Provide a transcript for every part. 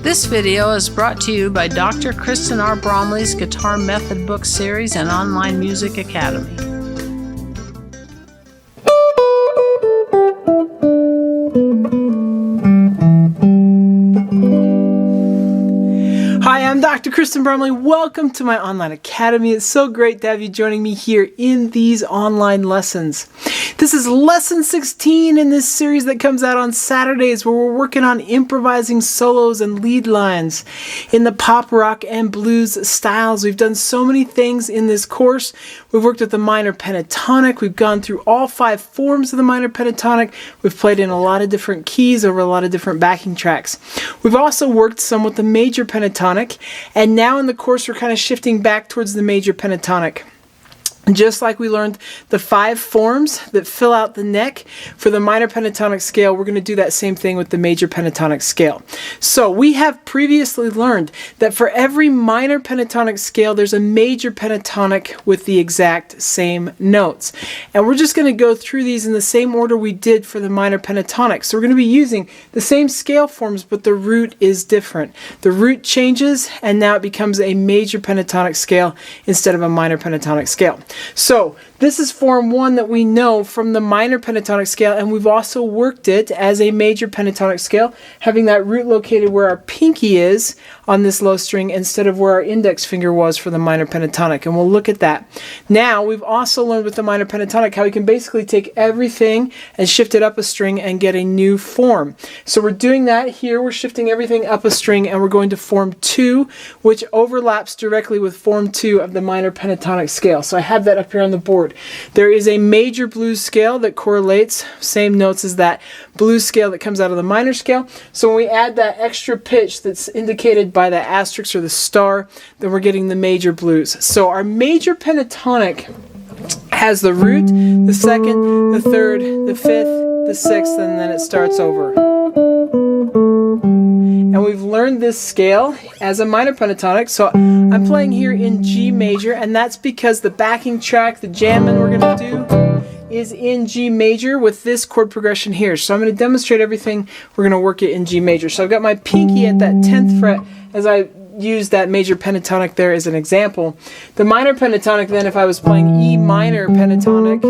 This video is brought to you by Dr. Kristen R. Bromley's Guitar Method Book Series and Online Music Academy. Hi, I'm Dr. Kristen Bromley. Welcome to my online academy. It's so great to have you joining me here in these online lessons. This is lesson 16 in this series that comes out on Saturdays, where we're working on improvising solos and lead lines in the pop, rock, and blues styles. We've done so many things in this course. We've worked with the minor pentatonic. We've gone through all 5 forms of the minor pentatonic. We've played in a lot of different keys over a lot of different backing tracks. We've also worked some with the major pentatonic, and now in the course we're kind of shifting back towards the major pentatonic. Just like we learned the 5 forms that fill out the neck for the minor pentatonic scale, we're going to do that same thing with the major pentatonic scale. So we have previously learned that for every minor pentatonic scale, there's a major pentatonic with the exact same notes. And we're just going to go through these in the same order we did for the minor pentatonic. So we're going to be using the same scale forms, but the root is different. The root changes, and now it becomes a major pentatonic scale instead of a minor pentatonic scale. So this is form 1 that we know from the minor pentatonic scale, and we've also worked it as a major pentatonic scale, having that root located where our pinky is on this low string instead of where our index finger was for the minor pentatonic, and we'll look at that. Now we've also learned with the minor pentatonic how we can basically take everything and shift it up a string and get a new form. So we're doing that here. We're shifting everything up a string, and we're going to form 2, which overlaps directly with form 2 of the minor pentatonic scale. So I have that up here on the board. There is a major blues scale that correlates, same notes as that blues scale that comes out of the minor scale. So when we add that extra pitch that's indicated by the asterisk or the star, then we're getting the major blues. So our major pentatonic has the root, the second, the third, the fifth, the sixth, and then it starts over. And we've learned this scale as a minor pentatonic. So I'm playing here in G major, and that's because the backing track, the jamming we're going to do, is in G major with this chord progression here. So I'm going to demonstrate everything. We're going to work it in G major. So I've got my pinky at that 10th fret as I use that major pentatonic there as an example. The minor pentatonic then, if I was playing E minor pentatonic,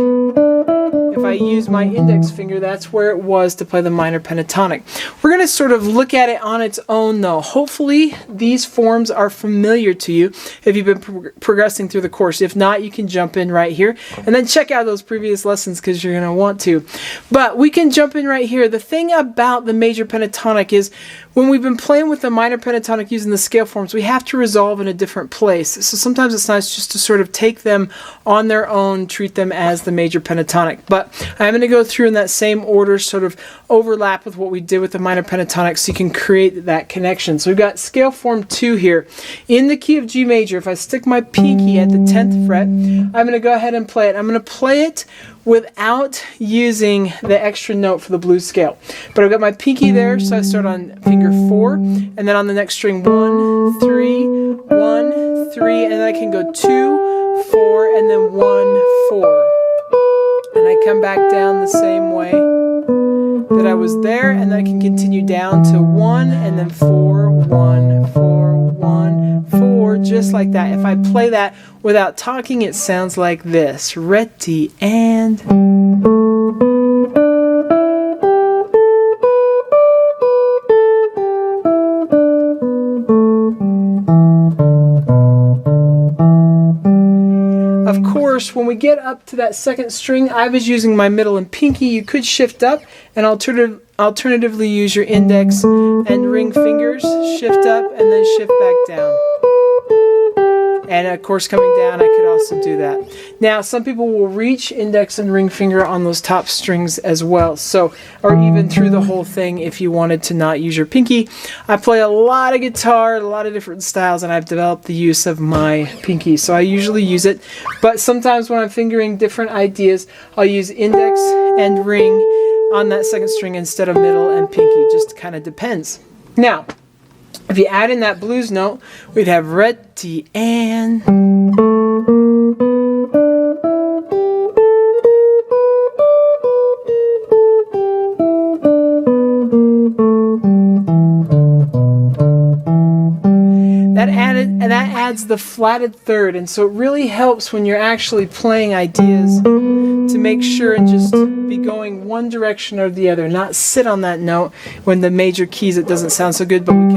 if I use my index finger, that's where it was to play the minor pentatonic. We're going to sort of look at it on its own though. Hopefully these forms are familiar to you if you've been progressing through the course. If not, you can jump in right here and then check out those previous lessons because you're going to want to. But we can jump in right here. The thing about the major pentatonic is when we've been playing with the minor pentatonic using the scale forms, we have to resolve in a different place. So sometimes it's nice just to sort of take them on their own, treat them as the major pentatonic. But I'm going to go through in that same order, sort of overlap with what we did with the minor pentatonic so you can create that connection. So we've got scale form 2 here. In the key of G major, if I stick my pinky at the 10th fret, I'm going to go ahead and play it. I'm going to play it without using the extra note for the blues scale. But I've got my pinky there, so I start on finger 4, and then on the next string 1, 3, 1, 3, and then I can go 2, 4, and then 1, 4. And I come back down the same way that I was there, and then I can continue down to 1, and then 4, 1, 4, 1, 4, just like that. If I play that without talking, it sounds like this. Ready, and... Of course, when we get up to that second string, I was using my middle and pinky. You could shift up and alternatively use your index and ring fingers, shift up and then shift back down. And of course, coming down, I could also do that. Now, some people will reach index and ring finger on those top strings as well. So, or even through the whole thing if you wanted to not use your pinky. I play a lot of guitar, a lot of different styles, and I've developed the use of my pinky. So I usually use it. But sometimes when I'm fingering different ideas, I'll use index and ring on that second string instead of middle and pinky. Just kind of depends. Now, if you add in that blues note, we'd have ready, and... and that adds the flatted third. And so it really helps when you're actually playing ideas to make sure and just be going one direction or the other, not sit on that note when the major keys it doesn't sound so good, but we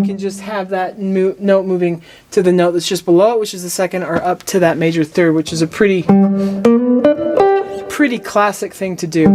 can just have that note moving to the note that's just below it, which is the second, or up to that major third, which is a pretty classic thing to do.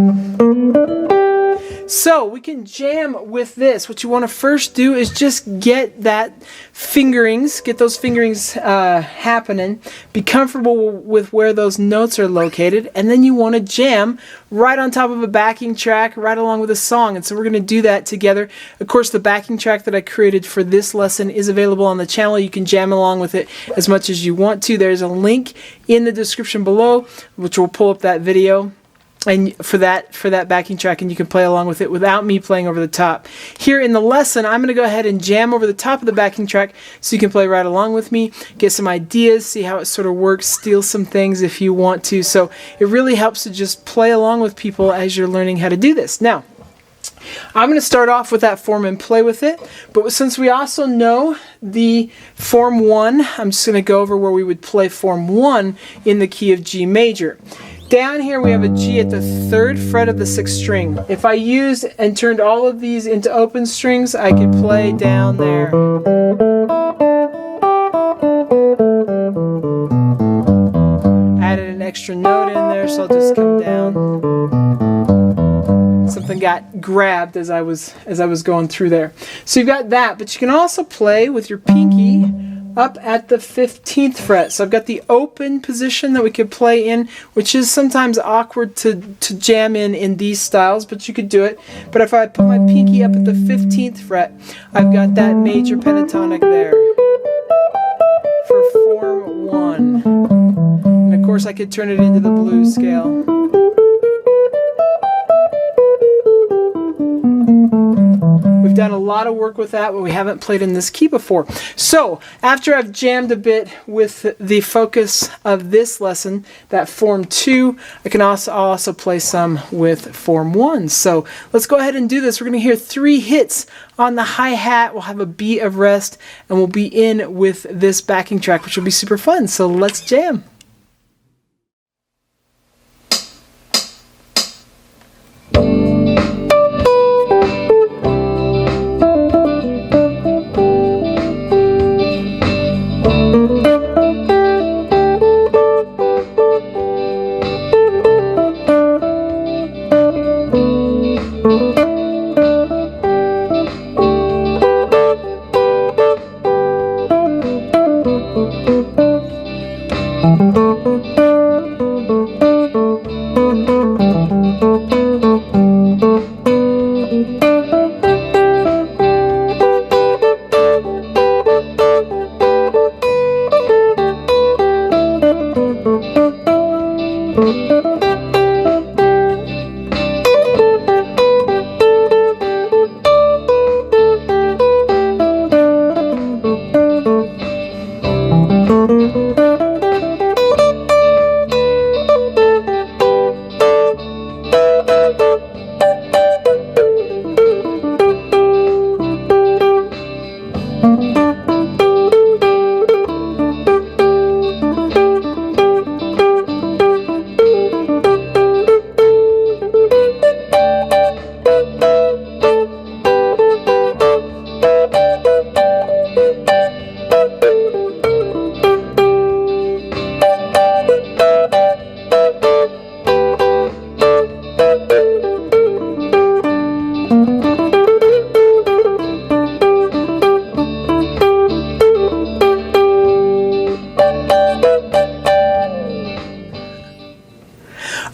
So we can jam with this. What you want to first do is just get those fingerings happening. Be comfortable with where those notes are located, and then you want to jam right on top of a backing track, right along with a song. And so we're going to do that together. Of course, the backing track that I created for this lesson is available on the channel. You can jam along with it as much as you want to. There's a link in the description below, which will pull up that video and for that backing track, and you can play along with it without me playing over the top. Here in the lesson, I'm going to go ahead and jam over the top of the backing track so you can play right along with me, get some ideas, see how it sort of works, steal some things if you want to. So it really helps to just play along with people as you're learning how to do this. Now, I'm going to start off with that form and play with it, but since we also know the form 1, I'm just going to go over where we would play form 1 in the key of G major. Down here we have a G at the 3rd fret of the 6th string. If I used and turned all of these into open strings, I could play down there. Added an extra note in there, so I'll just come down. Something got grabbed as I was going through there. So you've got that, but you can also play with your pinky up at the 15th fret. So I've got the open position that we could play in, which is sometimes awkward to jam in these styles, but you could do it. But if I put my pinky up at the 15th fret, I've got that major pentatonic there for form 1. And of course I could turn it into the blues scale. We've done a lot of work with that, but we haven't played in this key before. So after I've jammed a bit with the focus of this lesson, that form 2, I'll also play some with form 1. So let's go ahead and do this. We're going to hear 3 hits on the hi-hat. We'll have a beat of rest, and we'll be in with this backing track, which will be super fun. So let's jam.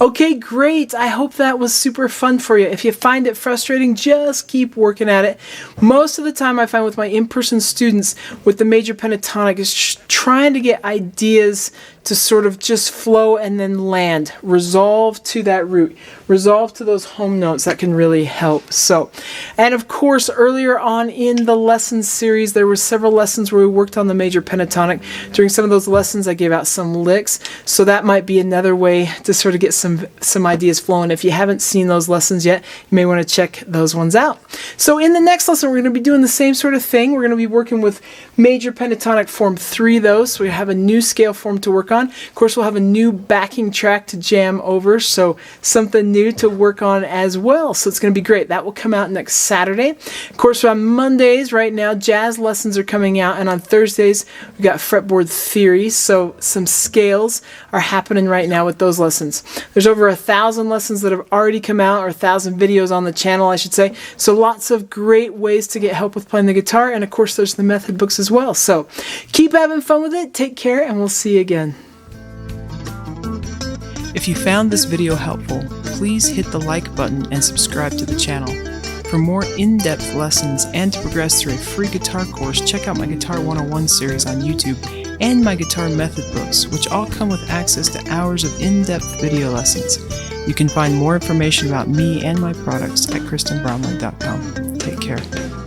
Okay, great. I hope that was super fun for you. If you find it frustrating, just keep working at it. Most of the time I find with my in-person students with the major pentatonic is trying to get ideas to sort of just flow and then land. Resolve to that root. Resolve to those home notes. That can really help. So, and of course, earlier on in the lesson series, there were several lessons where we worked on the major pentatonic. During some of those lessons, I gave out some licks. So that might be another way to sort of get some ideas flowing. If you haven't seen those lessons yet, you may want to check those ones out. So in the next lesson, we're going to be doing the same sort of thing. We're going to be working with major pentatonic form 3, though. So we have a new scale form to work on. Of course, we'll have a new backing track to jam over. So something new to work on as well. So it's going to be great. That will come out next Saturday. Of course, on Mondays right now, jazz lessons are coming out. And on Thursdays, we've got fretboard theory. So some scales are happening right now with those lessons. There's over 1,000 lessons that have already come out, or 1,000 videos on the channel, I should say. So lots of great ways to get help with playing the guitar. And of course, there's the method books as well. So keep having fun with it. Take care, and we'll see you again. If you found this video helpful, please hit the like button and subscribe to the channel. For more in-depth lessons and to progress through a free guitar course, check out my Guitar 101 series on YouTube and my guitar method books, which all come with access to hours of in-depth video lessons. You can find more information about me and my products at KristenBromley.com. Take care.